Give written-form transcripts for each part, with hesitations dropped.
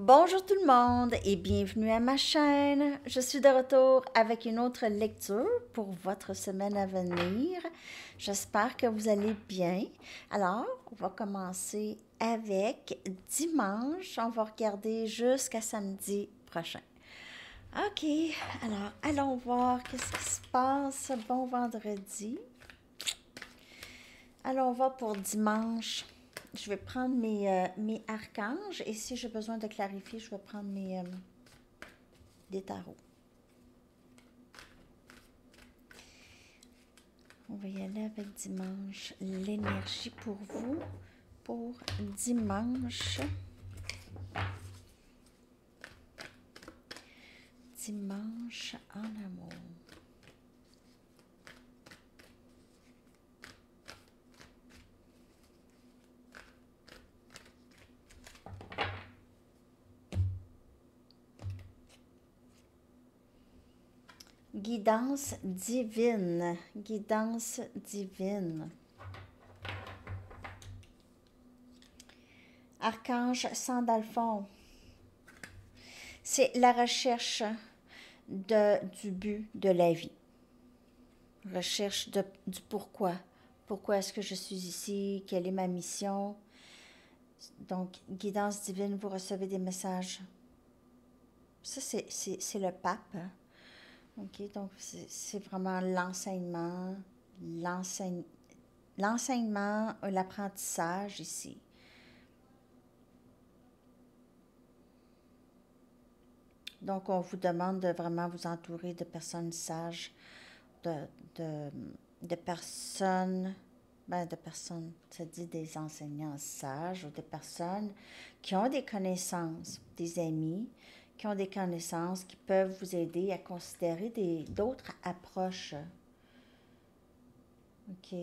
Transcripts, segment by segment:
Bonjour tout le monde et bienvenue à ma chaîne. Je suis de retour avec une autre lecture pour votre semaine à venir. J'espère que vous allez bien. Alors, on va commencer avec dimanche. On va regarder jusqu'à samedi prochain. OK, alors allons voir qu'est-ce qui se passe. Bon vendredi. Allons voir pour dimanche. Je vais prendre mes archanges et si j'ai besoin de clarifier, je vais prendre des tarots. On va y aller avec dimanche. L'énergie pour vous, pour dimanche. Dimanche en amour. Guidance divine. Guidance divine. Archange Sandalphon. C'est la recherche du but de la vie. Recherche du pourquoi. Pourquoi est-ce que je suis ici? Quelle est ma mission? Donc, guidance divine, vous recevez des messages. Ça, c'est le pape. Hein? OK, donc c'est vraiment l'enseignement, l'apprentissage ici. Donc, on vous demande de vraiment vous entourer de personnes sages, de personnes, ça dit des enseignants sages ou des personnes qui ont des connaissances, des amis qui ont des connaissances qui peuvent vous aider à considérer d'autres approches. OK.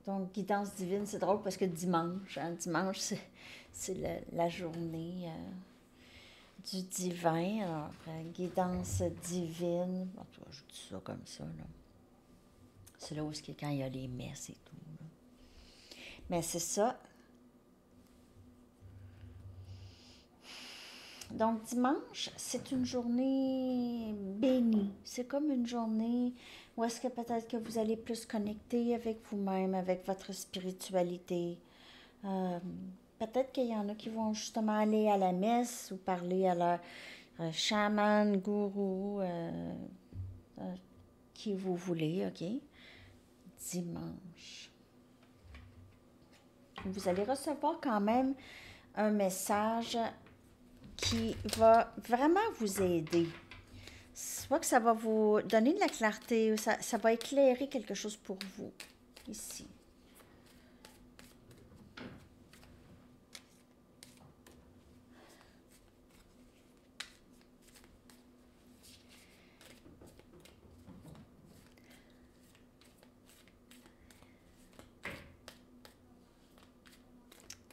Donc, guidance divine, c'est drôle parce que dimanche, dimanche, c'est la journée du divin. Alors, guidance divine, en tout cas, je dis ça comme ça, là. C'est là où c'est quand il y a les messes et tout, là. Mais c'est ça. Donc, dimanche, c'est une journée bénie. C'est comme une journée où est-ce que peut-être que vous allez plus connecter avec vous-même, avec votre spiritualité. Peut-être qu'il y en a qui vont justement aller à la messe ou parler à leur chaman, gourou, qui vous voulez, OK? Dimanche. Vous allez recevoir quand même un message qui va vraiment vous aider. Soit que ça va vous donner de la clarté, ou ça va éclairer quelque chose pour vous, ici.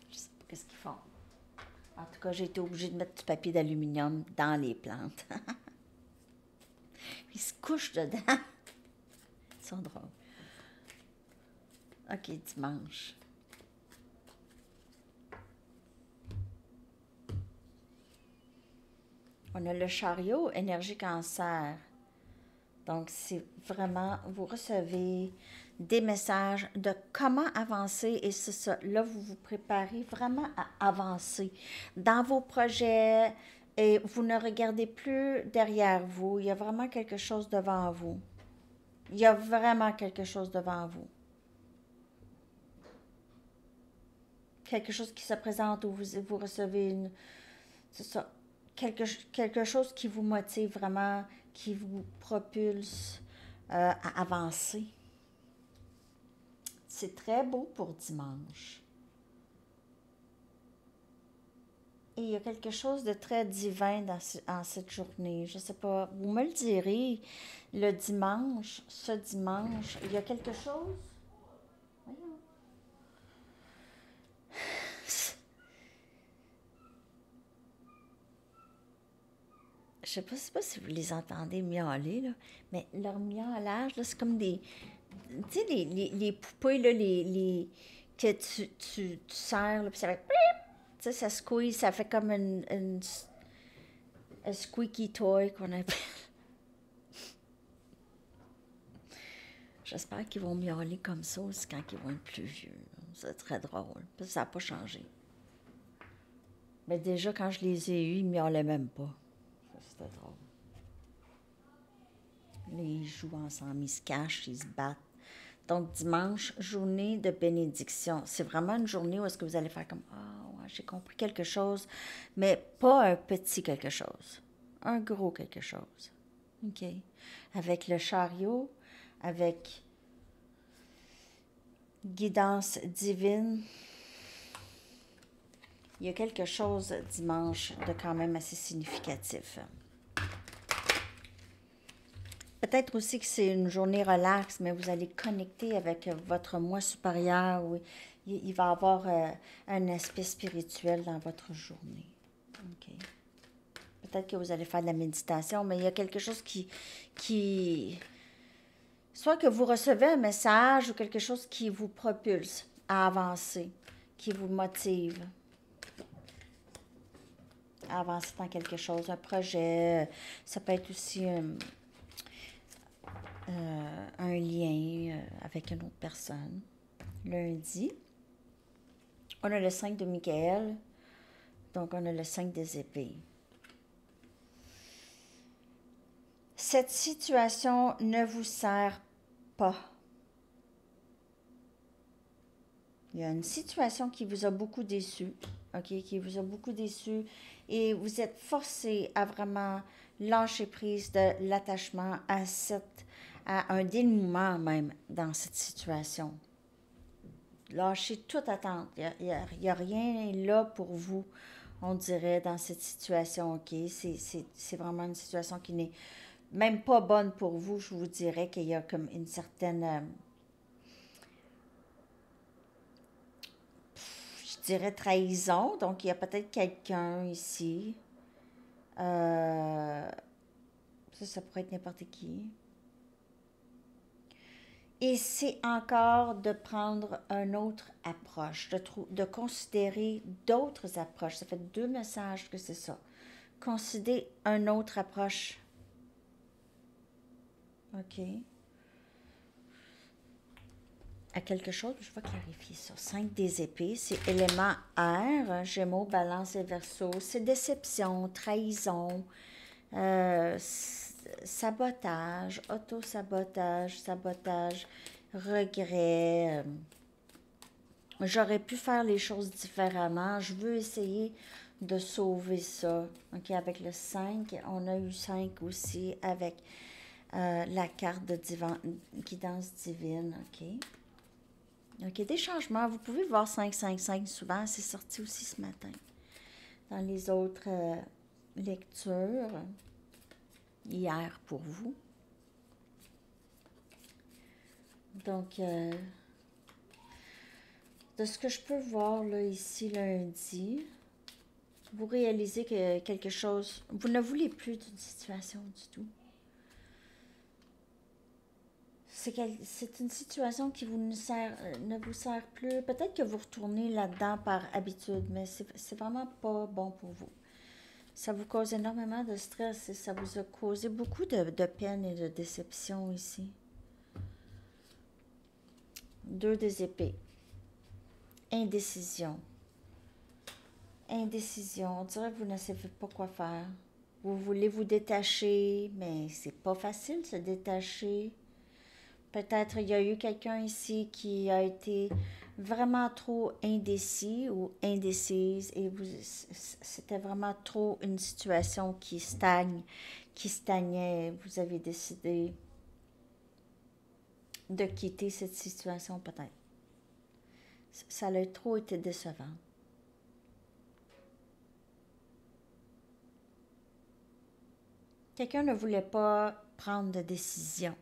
Je sais pas qu'est-ce qu'ils font. En tout cas, j'ai été obligée de mettre du papier d'aluminium dans les plantes. Ils se couchent dedans. Ils sont drôles. OK, dimanche. On a le chariot, énergie cancer. Donc, c'est vraiment, vous recevez des messages de comment avancer et c'est ça. Là, vous vous préparez vraiment à avancer dans vos projets et vous ne regardez plus derrière vous. Il y a vraiment quelque chose devant vous. Il y a vraiment quelque chose devant vous. Quelque chose qui se présente où vous recevez c'est ça, quelque chose qui vous motive vraiment, qui vous propulse à avancer. C'est très beau pour dimanche. Et il y a quelque chose de très divin en cette journée. Je ne sais pas, vous me le direz, le dimanche, ce dimanche, il y a quelque chose. Voyons. Je ne sais pas si vous les entendez miauler, là, mais leur miaulage, là, c'est comme des... Tu sais, les poupées, là, que tu serres, là, puis ça va... Tu sais, ça squeeze, ça fait comme un squeaky toy qu'on appelle. J'espère qu'ils vont miauler comme ça aussi quand ils vont être plus vieux. C'est très drôle, parce que ça n'a pas changé. Mais déjà, quand je les ai eus, ils ne miaulaient même pas. C'était drôle. Là, ils jouent ensemble, ils se cachent, ils se battent. Donc, dimanche, journée de bénédiction. C'est vraiment une journée où est-ce que vous allez faire comme « Ah, ouais, j'ai compris quelque chose », mais pas un petit quelque chose. Un gros quelque chose. OK? Avec le chariot, avec guidance divine. Il y a quelque chose dimanche de quand même assez significatif. Peut-être aussi que c'est une journée relax, mais vous allez connecter avec votre moi supérieur. Où il va y avoir un aspect spirituel dans votre journée. OK. Peut-être que vous allez faire de la méditation, mais il y a quelque chose qui... Soit que vous recevez un message ou quelque chose qui vous propulse à avancer, qui vous motive à avancer dans quelque chose, un projet. Ça peut être aussi un lien avec une autre personne. Lundi, on a le 5 de Michael, donc on a le 5 des épées. Cette situation ne vous sert pas. Il y a une situation qui vous a beaucoup déçu, OK, qui vous a beaucoup déçu, et vous êtes forcé à vraiment lâcher prise de l'attachement à un dénouement même dans cette situation. Lâchez toute attente. Il y a rien là pour vous, on dirait, dans cette situation, OK? C'est vraiment une situation qui n'est même pas bonne pour vous. Je vous dirais qu'il y a comme une certaine, je dirais, trahison. Donc, il y a peut-être quelqu'un ici. Ça pourrait être n'importe qui. Et c'est encore de prendre une autre approche, de considérer d'autres approches. Ça fait 2 messages que c'est ça. Considérer une autre approche. OK. À quelque chose, je vais clarifier ça. 5 des épées, c'est élément air, Gémeaux, Balance et Verseau. C'est déception, trahison, sabotage, auto-sabotage, sabotage, regret. J'aurais pu faire les choses différemment. Je veux essayer de sauver ça. OK, avec le 5, on a eu 5 aussi avec la carte de guidance divine. OK. OK, des changements. Vous pouvez voir 5 souvent. C'est sorti aussi ce matin. Dans les autres lectures, hier pour vous. Donc, de ce que je peux voir là, ici, lundi, vous réalisez que quelque chose... Vous ne voulez plus d'une situation du tout. C'est une situation qui ne vous sert plus. Peut-être que vous retournez là-dedans par habitude, mais c'est vraiment pas bon pour vous. Ça vous cause énormément de stress et ça vous a causé beaucoup de peine et de déception ici. 2 des épées. Indécision. Indécision. On dirait que vous ne savez pas quoi faire. Vous voulez vous détacher, mais c'est pas facile de se détacher. Peut-être il y a eu quelqu'un ici qui a été vraiment trop indécis ou indécise et c'était vraiment trop une situation qui stagnait. Vous avez décidé de quitter cette situation peut-être. Ça a trop été décevant. Quelqu'un ne voulait pas prendre de décision.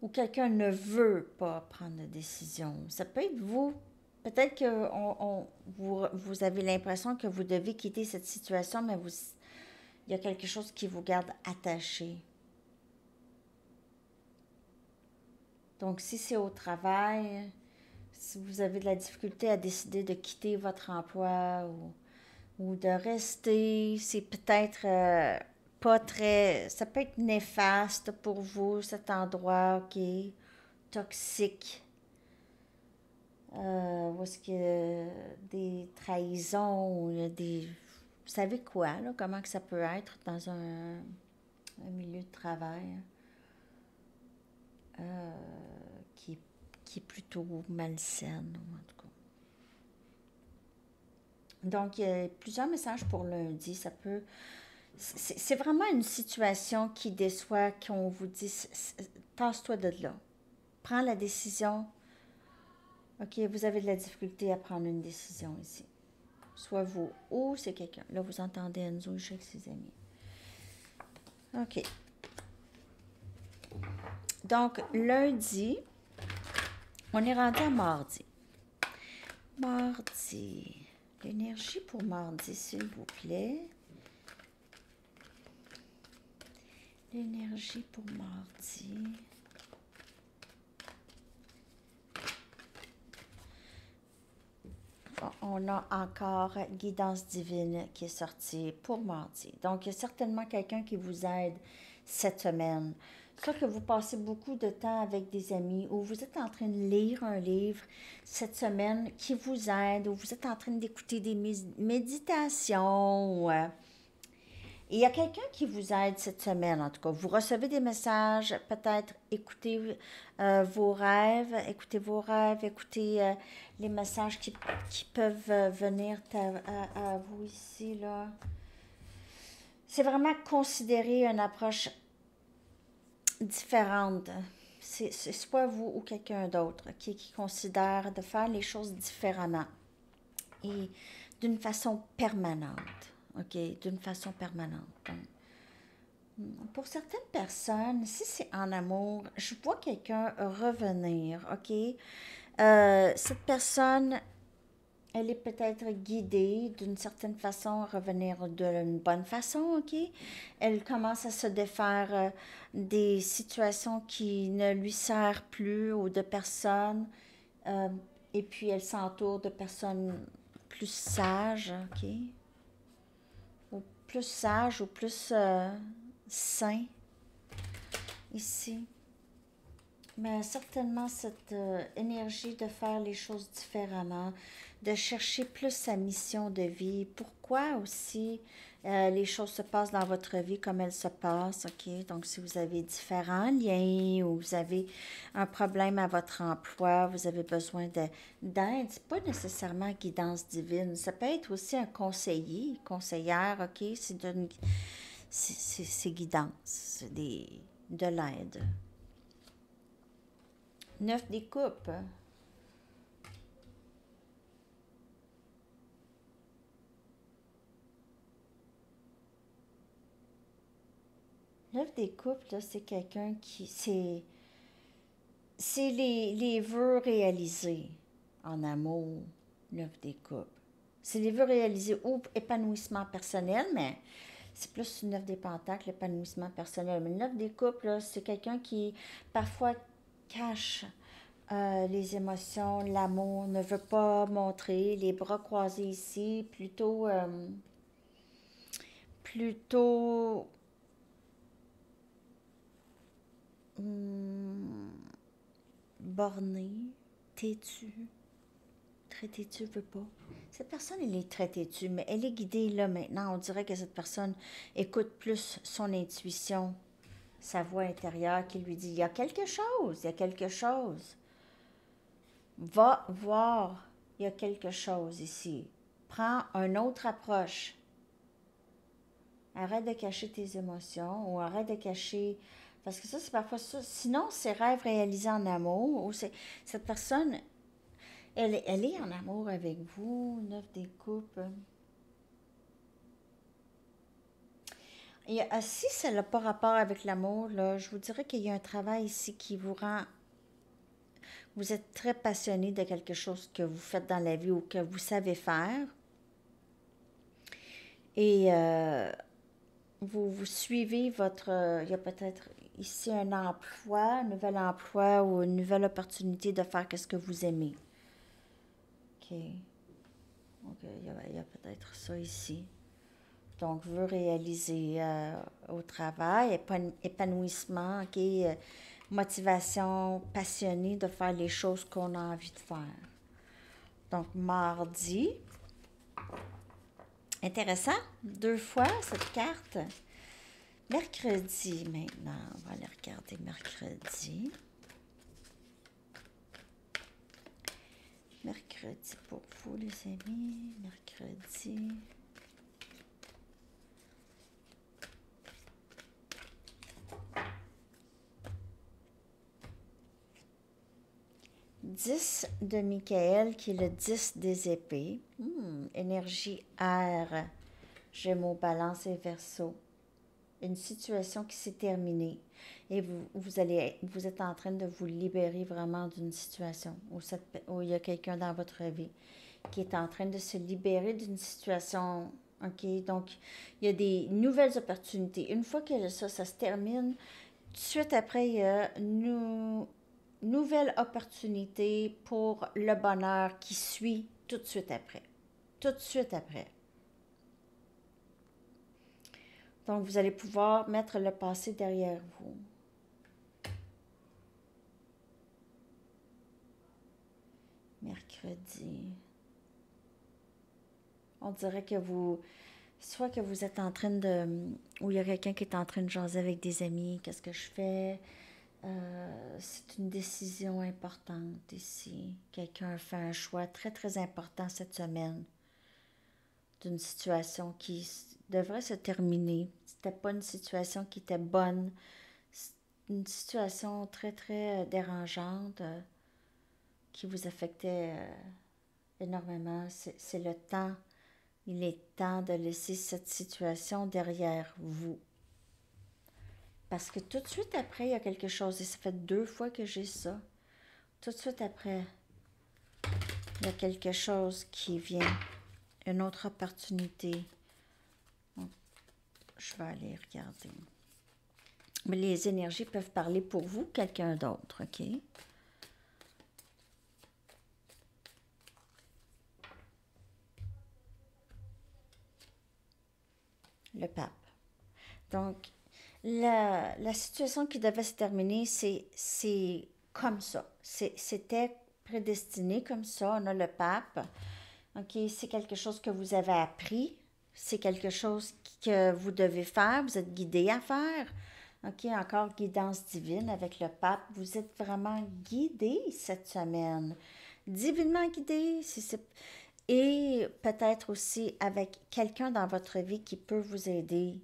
Ou quelqu'un ne veut pas prendre de décision. Ça peut être vous. Peut-être que vous avez l'impression que vous devez quitter cette situation, mais il y a quelque chose qui vous garde attaché. Donc, si c'est au travail, Si vous avez de la difficulté à décider de quitter votre emploi ou de rester, c'est peut-être pas très... Ça peut être néfaste pour vous, cet endroit, OK, toxique, où est-ce qu'il y a des trahisons, ou il y a des... Vous savez quoi, là, comment que ça peut être dans un milieu de travail euh, qui, qui est plutôt malsaine, en tout cas. Donc, il y a plusieurs messages pour lundi. Ça peut... C'est vraiment une situation qui déçoit, qu'on vous dit, tasse-toi de là. Prends la décision. OK, vous avez de la difficulté à prendre une décision ici. Soit vous ou c'est quelqu'un. Là, vous entendez Enzo avec ses amis. OK. Donc, lundi, on est rendu à mardi. Mardi. L'énergie pour mardi, s'il vous plaît. L'énergie pour mardi. On a encore Guidance divine qui est sortie pour mardi. Donc, il y a certainement quelqu'un qui vous aide cette semaine. Soit que vous passez beaucoup de temps avec des amis ou vous êtes en train de lire un livre cette semaine qui vous aide ou vous êtes en train d'écouter des méditations. Il y a quelqu'un qui vous aide cette semaine, en tout cas. Vous recevez des messages, peut-être écoutez vos rêves, écoutez les messages qui peuvent venir à vous ici, là. C'est vraiment considérer une approche différente. C'est soit vous ou quelqu'un d'autre qui considère de faire les choses différemment et d'une façon permanente. OK, d'une façon permanente. Donc, pour certaines personnes, si c'est en amour, je vois quelqu'un revenir, OK? Cette personne, elle est peut-être guidée d'une certaine façon à revenir d'une bonne façon, OK? Elle commence à se défaire des situations qui ne lui servent plus ou de personnes. euh, et puis, elle s'entoure de personnes plus sages, OK? Ou plus sages ou plus sains ici. Mais certainement cette énergie de faire les choses différemment, de chercher plus sa mission de vie. Pourquoi aussi les choses se passent dans votre vie comme elles se passent, OK? Donc, si vous avez différents liens ou vous avez un problème à votre emploi, vous avez besoin d'aide, c'est pas nécessairement guidance divine. Ça peut être aussi un conseiller, conseillère, OK? C'est guidance, c'est de l'aide. 9 des coupes. 9 des coupes, là, c'est quelqu'un qui... C'est les vœux réalisés en amour, 9 des coupes. C'est les vœux réalisés ou épanouissement personnel, mais c'est plus une 9 des pentacles, l'épanouissement personnel. Mais le 9 des coupes, là, c'est quelqu'un qui parfois cache les émotions, l'amour, ne veut pas montrer, les bras croisés ici, plutôt hum, borné, têtu, très têtu, veut pas. Cette personne, elle est très têtue, mais elle est guidée là maintenant. On dirait que cette personne écoute plus son intuition, sa voix intérieure qui lui dit, il y a quelque chose, il y a quelque chose. Va voir, il y a quelque chose ici. Prends une autre approche. Arrête de cacher tes émotions ou arrête de cacher... Parce que ça, c'est parfois ça. Sinon, c'est rêve réalisé en amour ou c'est... Cette personne, elle est en amour avec vous, 9 des coupes. Et si ça n'a pas rapport avec l'amour, là, je vous dirais qu'il y a un travail ici qui vous rend... Vous êtes très passionné de quelque chose que vous faites dans la vie ou que vous savez faire. Et vous suivez votre... il y a peut-être ici un emploi, un nouvel emploi ou une nouvelle opportunité de faire ce que vous aimez. OK. OK, il y a peut-être ça ici. Donc, veut réaliser au travail, épanouissement, OK, motivation passionnée de faire les choses qu'on a envie de faire. Donc, mardi. Intéressant, 2 fois cette carte. Mercredi maintenant, on va aller regarder mercredi. Mercredi pour vous les amis, mercredi. « 10 de Michael, qui est le 10 des épées. Énergie air, Gémeaux, Balance et Verseau. Une situation qui s'est terminée. Et vous êtes en train de vous libérer vraiment d'une situation où il y a quelqu'un dans votre vie qui est en train de se libérer d'une situation. OK? Donc, il y a des nouvelles opportunités. Une fois que ça se termine, tout de suite après, il y a nouvelle opportunité pour le bonheur qui suit tout de suite après. Tout de suite après. Donc, vous allez pouvoir mettre le passé derrière vous. Mercredi. On dirait que soit que vous êtes en train ou il y a quelqu'un qui est en train de jaser avec des amis, qu'est-ce que je fais? C'est une décision importante ici. Quelqu'un fait un choix très, très important cette semaine d'une situation qui devrait se terminer. C'était pas une situation qui était bonne. C'est une situation très, très dérangeante qui vous affectait énormément. C'est le temps. Il est temps de laisser cette situation derrière vous. Parce que tout de suite après, il y a quelque chose. Et ça fait 2 fois que j'ai ça. Tout de suite après, il y a quelque chose qui vient. Une autre opportunité. Donc, je vais aller regarder. Mais les énergies peuvent parler pour vous, quelqu'un d'autre, OK? Le pape. Donc, la situation qui devait se terminer, c'est comme ça. C'était prédestiné comme ça. On a le pape. OK, c'est quelque chose que vous avez appris. C'est quelque chose que vous devez faire. Vous êtes guidé à faire. OK, encore guidance divine avec le pape. Vous êtes vraiment guidé cette semaine. Divinement guidé. Et peut-être aussi avec quelqu'un dans votre vie qui peut vous aider.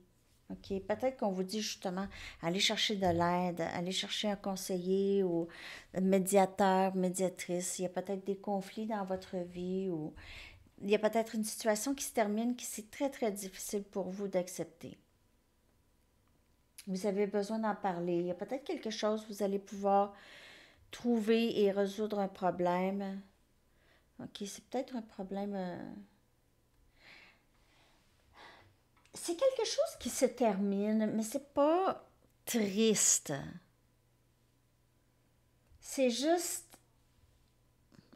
OK, peut-être qu'on vous dit justement, allez chercher de l'aide, allez chercher un conseiller ou un médiateur, médiatrice. Il y a peut-être des conflits dans votre vie ou il y a peut-être une situation qui se termine qui c'est très, très difficile pour vous d'accepter. Vous avez besoin d'en parler. Il y a peut-être quelque chose, vous allez pouvoir trouver et résoudre un problème. OK, c'est peut-être un problème. C'est quelque chose qui se termine, mais c'est pas triste. C'est juste.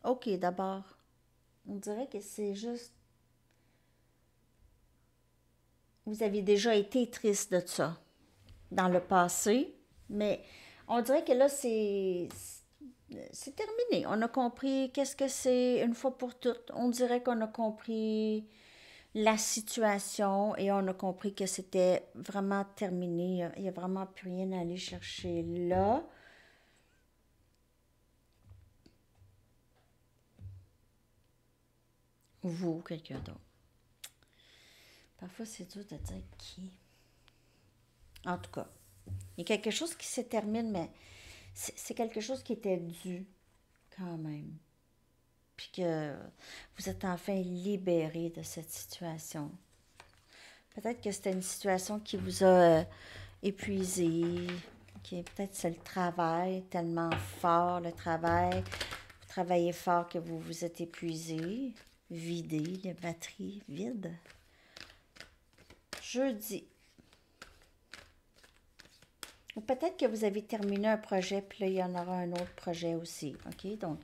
OK, d'abord. On dirait que c'est juste. Vous avez déjà été triste de ça dans le passé, mais on dirait que là, c'est terminé. On a compris qu'est-ce que c'est une fois pour toutes. On dirait qu'on a compris la situation et on a compris que c'était vraiment terminé. Il n'y a vraiment plus rien à aller chercher là. Vous, quelqu'un d'autre. Parfois, c'est dur de dire qui. En tout cas, il y a quelque chose qui se termine, mais c'est quelque chose qui était dû quand même. Puis que vous êtes enfin libéré de cette situation. Peut-être que c'était une situation qui vous a épuisé. Okay, peut-être c'est le travail tellement fort, le travail. Vous travaillez fort que vous vous êtes épuisé, vidé, les batteries vides. Jeudi. Ou peut-être que vous avez terminé un projet, puis là, il y en aura un autre projet aussi. OK? Donc,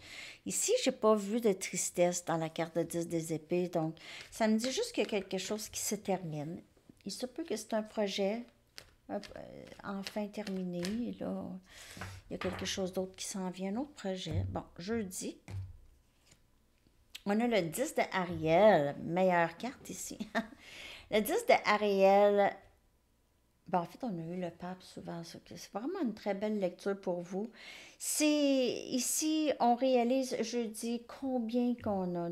ici, j'ai pas vu de tristesse dans la carte de 10 des épées. Donc, ça me dit juste qu'il y a quelque chose qui se termine. Il se peut que c'est un projet enfin terminé. Et là, il y a quelque chose d'autre qui s'en vient, un autre projet. Bon, jeudi. On a le 10 de Ariel, meilleure carte ici. Le 10 de Ariel, ben, en fait, on a eu le pape souvent. C'est vraiment une très belle lecture pour vous. C'est ici, on réalise jeudi combien qu'on a.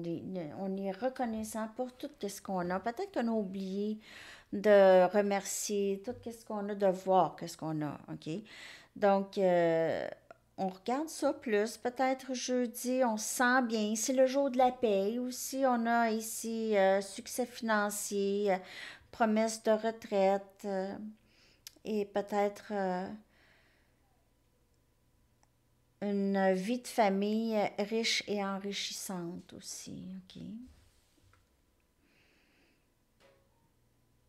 On est reconnaissant pour tout ce qu'on a. Peut-être qu'on a oublié de remercier tout ce qu'on a, de voir ce qu'on a. OK? Donc, on regarde ça plus. Peut-être jeudi, on se sent bien. C'est le jour de la paix. Aussi, on a ici succès financier, promesse de retraite. Et peut-être une vie de famille riche et enrichissante aussi, OK?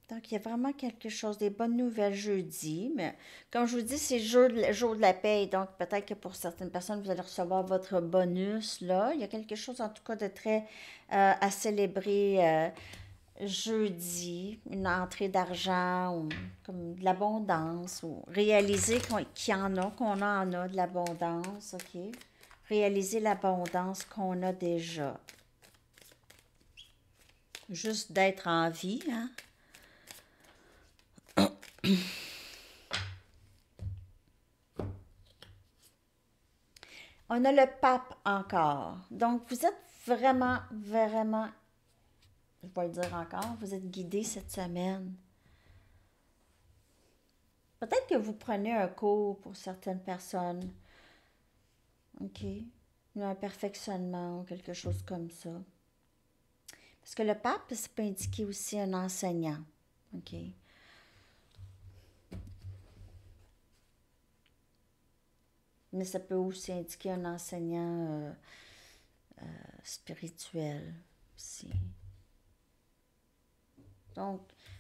Donc, il y a vraiment quelque chose, des bonnes nouvelles jeudi, mais comme je vous dis, c'est le jour de la paye, donc peut-être que pour certaines personnes, vous allez recevoir votre bonus, là. Il y a quelque chose, en tout cas, de très à célébrer jeudi, une entrée d'argent ou comme de l'abondance, ou réaliser qu'il y en a, qu'on en a de l'abondance, OK? Réaliser l'abondance qu'on a déjà. Juste d'être en vie, hein? On a le pape encore. Donc, vous êtes vraiment, vraiment, je vais le dire encore, vous êtes guidé cette semaine. Peut-être que vous prenez un cours pour certaines personnes. OK? Un perfectionnement ou quelque chose comme ça. Parce que le pape, ça peut indiquer aussi un enseignant. OK? Mais ça peut aussi indiquer un enseignant spirituel aussi. Donc,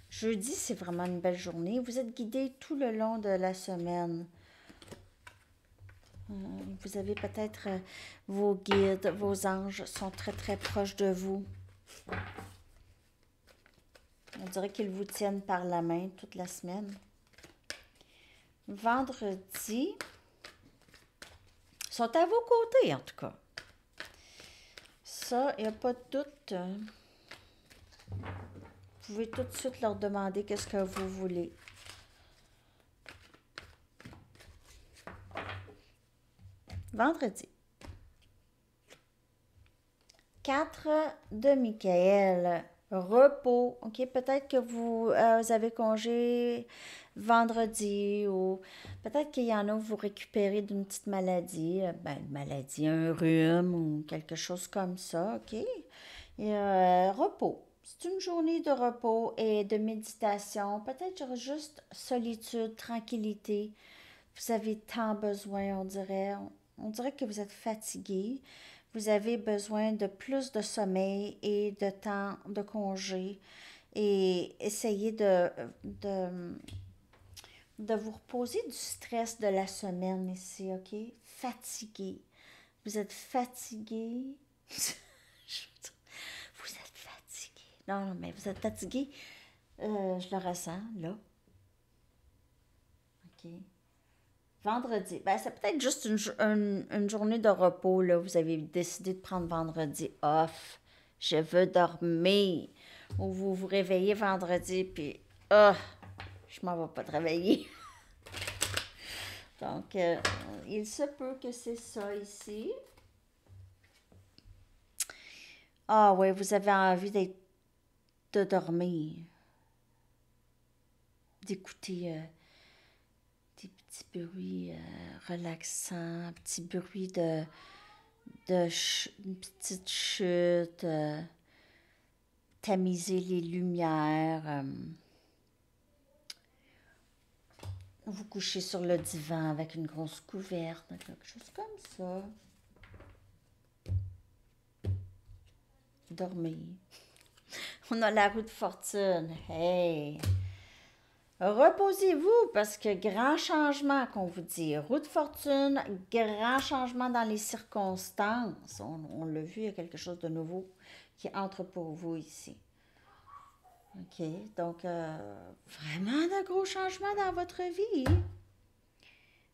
jeudi, c'est vraiment une belle journée. Vous êtes guidé tout le long de la semaine. Vous avez peut-être vos guides, vos anges sont très très proches de vous. On dirait qu'ils vous tiennent par la main toute la semaine. Vendredi, sont à vos côtés en tout cas. Ça, il n'y a pas de doute. Vous pouvez tout de suite leur demander qu'est-ce que vous voulez. Vendredi. 4 de Michael. Repos. OK, peut-être que vous avez congé vendredi ou peut-être qu'il y en a où vous récupérez d'une petite maladie. Ben, une maladie, un rhume ou quelque chose comme ça. OK? Et repos. C'est une journée de repos et de méditation. Peut-être juste solitude, tranquillité. Vous avez tant besoin, on dirait. On dirait que vous êtes fatigué. Vous avez besoin de plus de sommeil et de temps de congé. Et essayez de vous reposer du stress de la semaine ici, OK? Fatigué. Vous êtes fatigué. Vous êtes fatigué. Non, non, mais vous êtes fatigué. Je le ressens, là. OK. Vendredi. Ben, c'est peut-être juste une journée de repos, là. Vous avez décidé de prendre vendredi off. Je veux dormir. Ou vous vous réveillez vendredi, puis je m'en vais pas travailler. Donc, il se peut que c'est ça ici. Ah oui, vous avez envie de dormir. D'écouter des petits bruits relaxants, petits bruits une petite chute, tamiser les lumières, vous coucher sur le divan avec une grosse couverte, quelque chose comme ça. Dormir. On a la roue de fortune. Hey! Reposez-vous parce que grand changement qu'on vous dit. Roue de fortune, grand changement dans les circonstances. On l'a vu, il y a quelque chose de nouveau qui entre pour vous ici. OK, donc vraiment de gros changements dans votre vie.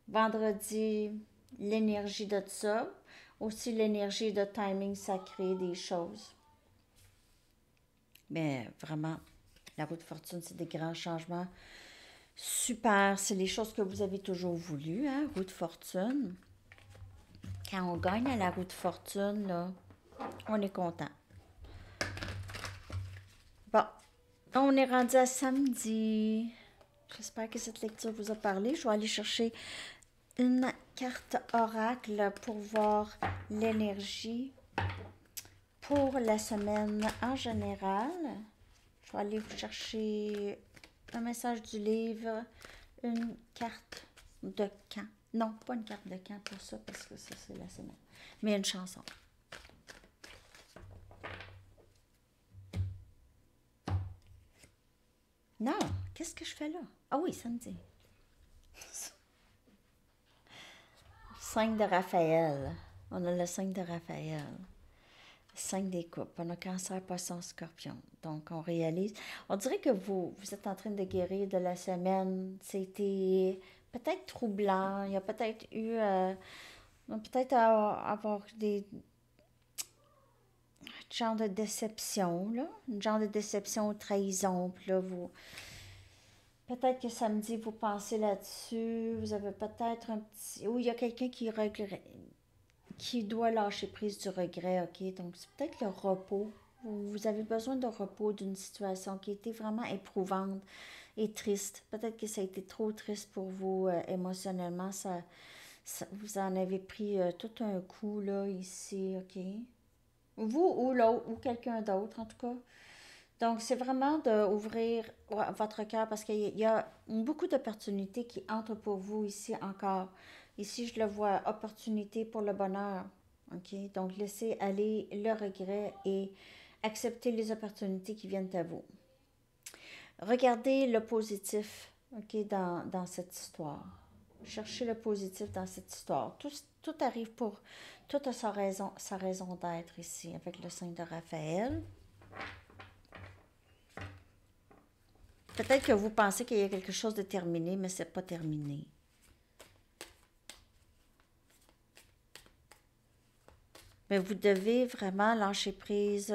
Vendredi, l'énergie de ça. Aussi l'énergie de timing sacré des choses. Mais vraiment, la roue de fortune, c'est des grands changements. Super, c'est les choses que vous avez toujours voulu, hein, roue de fortune. Quand on gagne à la roue de fortune, là, on est content. Bon, on est rendu à samedi. J'espère que cette lecture vous a parlé. Je vais aller chercher une carte oracle pour voir l'énergie pour la semaine en général. Je vais aller vous chercher un message du livre, une carte de camp. Non, pas une carte de camp pour ça, parce que ça, c'est la semaine. Mais une chanson. Non, qu'est-ce que je fais là? Ah oui, samedi. 5 de Raphaël. On a le 5 de Raphaël. 5 des coupes. On a cancer, poisson, scorpion. Donc, on réalise. On dirait que vous êtes en train de guérir de la semaine. C'était peut-être troublant. Il y a peut-être eu... peut-être avoir des genre de déception, là. Une genre de déception ou trahison. Puis là, vous... Peut-être que samedi, vous pensez là-dessus. Vous avez peut-être un petit... Ou il y a quelqu'un qui regrette, qui doit lâcher prise du regret, OK? Donc, c'est peut-être le repos. Vous avez besoin de repos d'une situation qui a été vraiment éprouvante et triste. Peut-être que ça a été trop triste pour vous émotionnellement. Vous en avez pris tout un coup, là, ici, OK? Vous ou l'autre, ou quelqu'un d'autre, en tout cas. Donc, c'est vraiment d'ouvrir votre cœur parce qu'il y a beaucoup d'opportunités qui entrent pour vous ici encore. Ici, je le vois, opportunité pour le bonheur. OK? Donc, laissez aller le regret et accepter les opportunités qui viennent à vous. Regardez le positif, OK, dans cette histoire. Cherchez le positif dans cette histoire. Tout arrive pour... Tout a sa raison d'être ici avec le 5 de Raphaël. Peut-être que vous pensez qu'il y a quelque chose de terminé, mais c'est pas terminé. Mais vous devez vraiment lâcher prise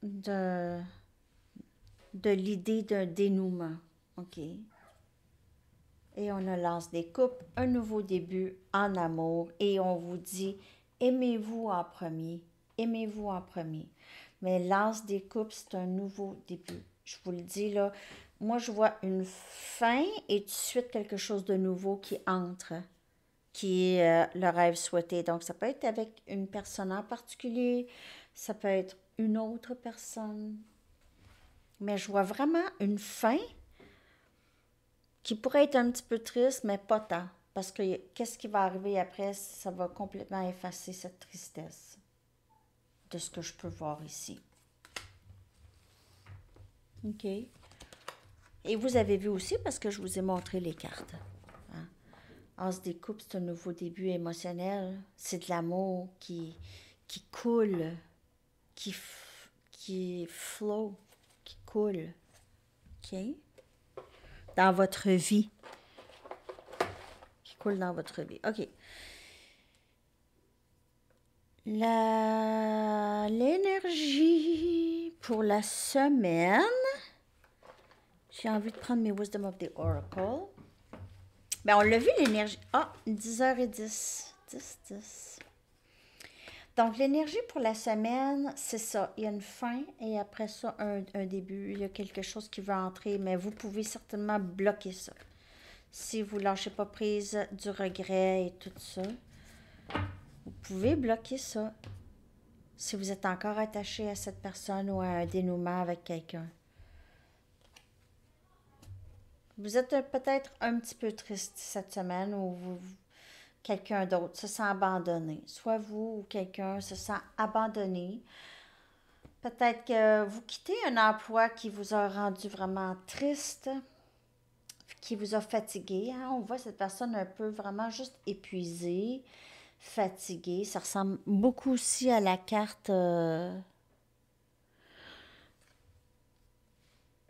de l'idée d'un dénouement. OK? Et on a l'as des coupes, un nouveau début en amour. Et on vous dit, aimez-vous en premier. Aimez-vous en premier. Mais l'as des coupes, c'est un nouveau début. Je vous le dis, là, moi, je vois une fin et tout de suite quelque chose de nouveau qui entre, qui est le rêve souhaité. Donc, ça peut être avec une personne en particulier, ça peut être une autre personne. Mais je vois vraiment une fin qui pourrait être un petit peu triste, mais pas tant. Parce que qu'est-ce qui va arriver après, ça va complètement effacer cette tristesse de ce que je peux voir ici. OK. Et vous avez vu aussi, parce que je vous ai montré les cartes. Hein? As des coupes, c'est un nouveau début émotionnel. C'est de l'amour qui coule, qui flow, qui coule. OK? Dans votre vie. Qui coule dans votre vie. OK. L'énergie pour la semaine. J'ai envie de prendre mes Wisdom of the Oracle. Ben, on l'a vu, l'énergie. Ah, 10h10. 10. Donc, l'énergie pour la semaine, c'est ça. Il y a une fin et après ça, un début. Il y a quelque chose qui va entrer, mais vous pouvez certainement bloquer ça. Si vous ne lâchez pas prise du regret et tout ça, vous pouvez bloquer ça. Si vous êtes encore attaché à cette personne ou à un dénouement avec quelqu'un. Vous êtes peut-être un petit peu triste cette semaine ou quelqu'un d'autre se sent abandonné. Soit vous ou quelqu'un se sent abandonné. Peut-être que vous quittez un emploi qui vous a rendu vraiment triste, qui vous a fatigué. Hein. On voit cette personne un peu vraiment juste épuisée, fatiguée. Ça ressemble beaucoup aussi à la carte le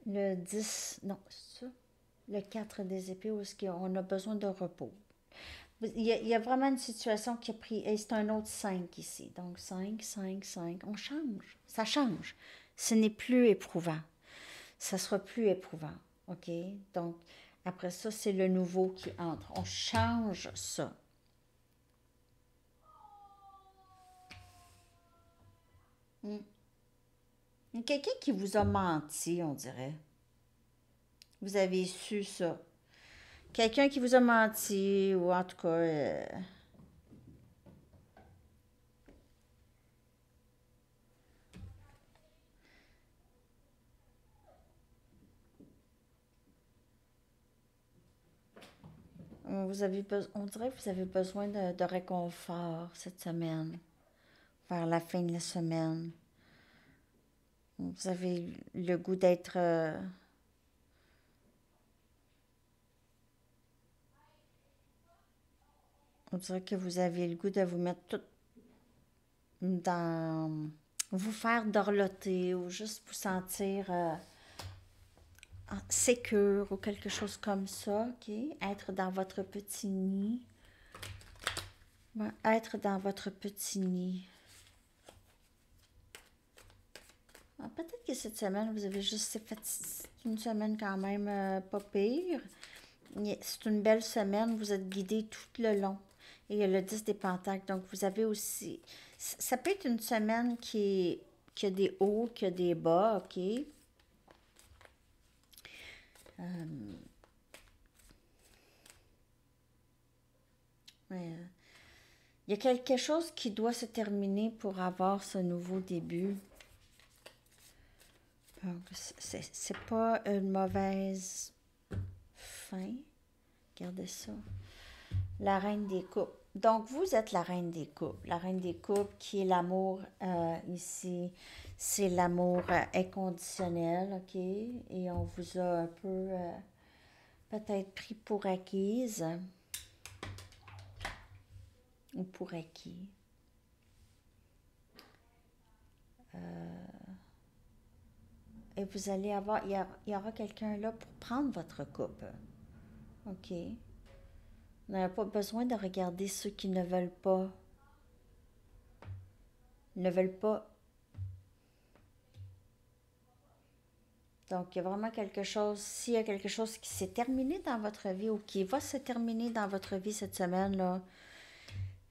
10, non, c'est ça, le 4 des épées où on a besoin de repos. Il y a vraiment une situation qui a pris, et c'est un autre 5 ici. Donc 5, 5, 5, on change, ça change. Ce n'est plus éprouvant. Ça sera plus éprouvant, OK? Donc, après ça, c'est le nouveau qui entre. On change ça. Hmm. Il y a quelqu'un qui vous a menti, on dirait. Vous avez su ça. Quelqu'un qui vous a menti, ou en tout cas, on dirait que vous avez besoin de réconfort cette semaine, vers la fin de la semaine. Vous avez le goût d'être... on dirait que vous avez le goût de vous mettre tout dans... vous faire dorloter ou juste vous sentir sécure ou quelque chose comme ça, OK? Être dans votre petit nid. Ouais, être dans votre petit nid. Ah, peut-être que cette semaine, vous avez juste fait une semaine quand même pas pire. C'est une belle semaine, vous êtes guidé tout le long. Et il y a le 10 des pentacles, donc vous avez aussi... Ça peut être une semaine qui a des hauts, qui a des bas, OK? Ouais, il y a quelque chose qui doit se terminer pour avoir ce nouveau début. Donc, c'est pas une mauvaise fin. Regardez ça. La reine des coupes. Donc, vous êtes la reine des coupes. La reine des coupes qui est l'amour ici. C'est l'amour inconditionnel, OK? Et on vous a un peu peut-être pris pour acquise ou pour acquis. Et vous allez avoir, il y aura quelqu'un là pour prendre votre coupe. OK? Vous n'avez pas besoin de regarder ceux qui ne veulent pas. Donc, il y a vraiment quelque chose, s'il y a quelque chose qui s'est terminé dans votre vie ou qui va se terminer dans votre vie cette semaine-là,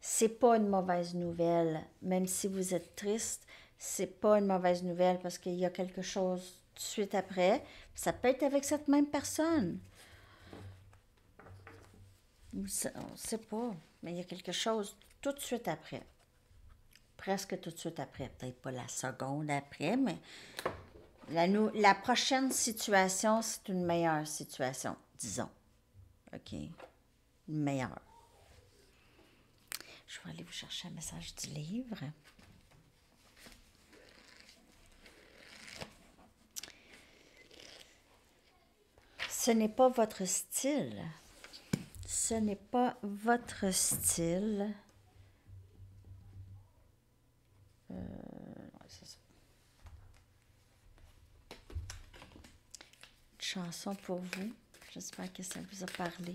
c'est pas une mauvaise nouvelle. Même si vous êtes triste, c'est pas une mauvaise nouvelle parce qu'il y a quelque chose tout de suite après. Ça peut être avec cette même personne. On ne sait pas, mais il y a quelque chose tout de suite après. Presque tout de suite après. Peut-être pas la seconde après, mais la prochaine situation, c'est une meilleure situation, disons. OK? Une meilleure. Je vais aller vous chercher un message du livre. Ce n'est pas votre style. Ce n'est pas votre style. C'est ça. Une chanson pour vous. J'espère que ça vous a parlé.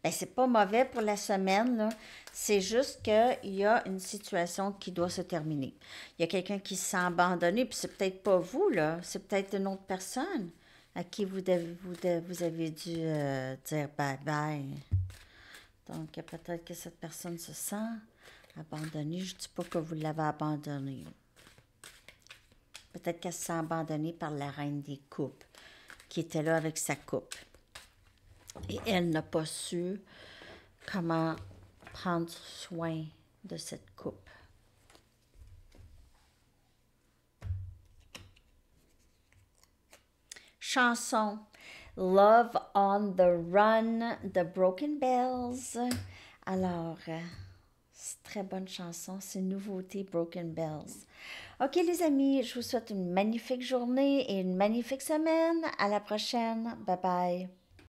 Ben, c'est pas mauvais pour la semaine, là. C'est juste qu'il y a une situation qui doit se terminer. Il y a quelqu'un qui se sent abandonné, puis c'est peut-être pas vous, là. C'est peut-être une autre personne à qui vous avez dû dire bye-bye. Donc, peut-être que cette personne se sent abandonnée. Je ne dis pas que vous l'avez abandonnée. Peut-être qu'elle se sent abandonnée par la reine des coupes, qui était là avec sa coupe. Et elle n'a pas su comment prendre soin de cette coupe. Chanson Love on the Run de Broken Bells. Alors, C'est une très bonne chanson, c'est une nouveauté Broken Bells. Ok les amis, je vous souhaite une magnifique journée et une magnifique semaine. À la prochaine. Bye bye.